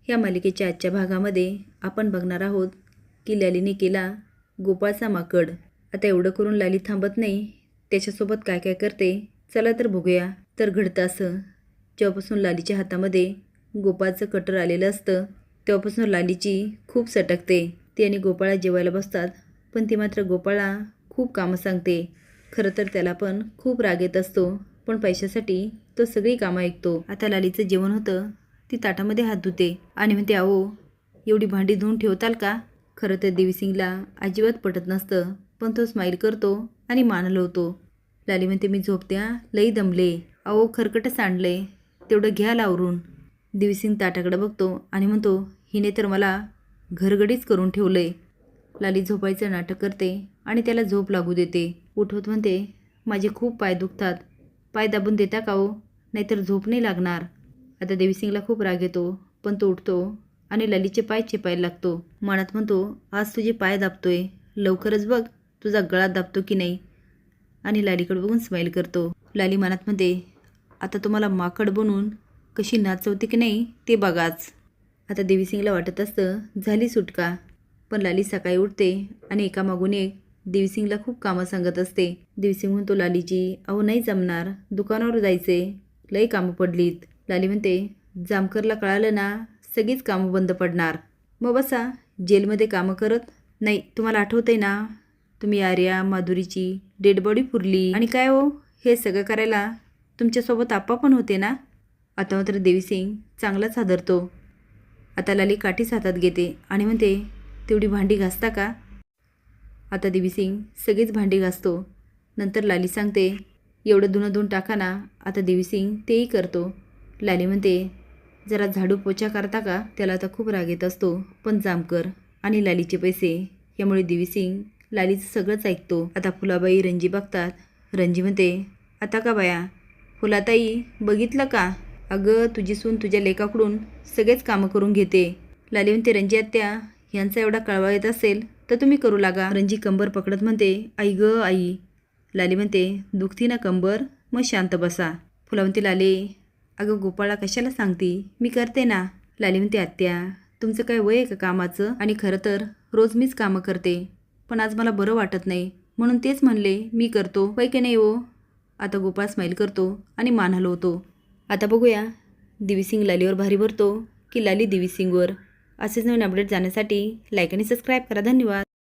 या मालिकेच्या आजच्या भागामध्ये आपण बघणार आहोत की लालीने केला गोपाळचा माकड। आता एवढं करून लाली थांबत नाही, त्याच्यासोबत काय काय करते चला तर बघूया। तर घडतं असं, जेव्हापासून लालीच्या हातामध्ये गोपाळचं कटर आलेलं असतं तेव्हापासून लालीची खूप सटकते। ती आणि गोपाळा जेवायला बसतात, पण ती मात्र गोपाळा खूप कामं सांगते। खरं तर त्याला पण खूप राग येत असतो, पण पैशासाठी तो सगळी कामं ऐकतो। आता लालीचं जेवण होतं, ती ताटामध्ये हात धुते आणि म्हणते, अहो एवढी भांडी धुवून ठेवताल का? खरं तर देवीसिंगला अजिबात पटत नसतं, पण तो स्माईल करतो आणि मान हलवतो। लाली म्हणते, मी झोपते हां, लई दमले, अहो खरकटं सांडले, तेवढं घ्या लावरून। देवीसिंग ताटाकडे बघतो आणि म्हणतो, हिने तर मला घरगडीच करून ठेवलंय। लाली झोपायचं नाटक करते आणि त्याला झोप लागू देते। उठवत म्हणते, माझे खूप पाय दुखतात, पाय दाबून देता का हो, नाहीतर झोप नाही लागणार। आता देवीसिंगला खूप राग येतो, पण तो उठतो आणि लालीचे पाय चेपायला लागतो। मनात म्हणतो, आज तुझे पाय दाबतोय, लवकरच बघ तुझा गळा दाबतो की नाही। आणि लालीकडे बघून स्माईल करतो। लाली मनात म्हणते, आता तुम्हाला माकड बनवून कशी नाचवते की नाही ते बघाच। आता देवीसिंगला वाटत असतं झाली सुटका, पण लाली सकाळी उठते आणि एकामागून एक देवीसिंगला खूप कामं सांगत असते। देवीसिंग म्हणतो, लालीजी अहो नाही जमणार, दुकानावर जायचे, लई कामं पडलीत। लाली म्हणते, जामकरला कळालं ना सगळीच कामं बंद पडणार, मग बसा जेलमध्ये कामं करत। नाही तुम्हाला आठवतंय ना, तुम्ही आर्या माधुरीची डेड बॉडी पुरली आणि काय हो हे सगळं करायला तुमच्यासोबत आप्पा पण होते ना। आता मात्र देवीसिंग चांगलाच हादरतो। आता लाली काठीच हातात घेते आणि म्हणते, तेवढी भांडी घासता का? आता देवीसिंग सगळीच भांडी घासतो। नंतर लाली सांगते, एवढं धुणं धुवून टाका ना। आता देवीसिंग तेही करतो। लाली म्हणते, जरा झाडू पोछा करता का? त्याला आता खूप राग येत असतो, पण जामकर आणि लालीचे पैसे यामुळे देवीसिंग लालीचं सगळंच ऐकतो। आता फुलाबाई रंजी बघतात, रंजी म्हणते, आता का बाया फुलाताई बघितलं का, अगं तुझी सून तुझ्या लेकाकडून सगळेच कामं करून घेते। लाली म्हणते, रंजी आत्या यांचा एवढा कळवा येत असेल तर तुम्ही करू लागा। रंजी कंबर पकडत म्हणते, आई ग आई। लाली म्हणते, दुखती ना कंबर, मग शांत बसा। फुला म्हणते, लाली अगं गोपाळा कशाला सांगती, मी करते ना। लाली म्हणते, आत्या तुमचं काय वय आहे का कामाचं, आणि खरं तर रोज मीच कामं करते, पण आज मला बरं वाटत नाही म्हणून तेच म्हणले मी करतो, वय की नाही हो। आता गोपाळ स्माईल करतो आणि मान हलवतो। आता बघूया देवीसिंग लालीवर भारी भरतो की लाली देवीसिंगवर। असेच नवीन अपडेट जाण्यासाठी लाईक आणि सबस्क्राईब करा। धन्यवाद।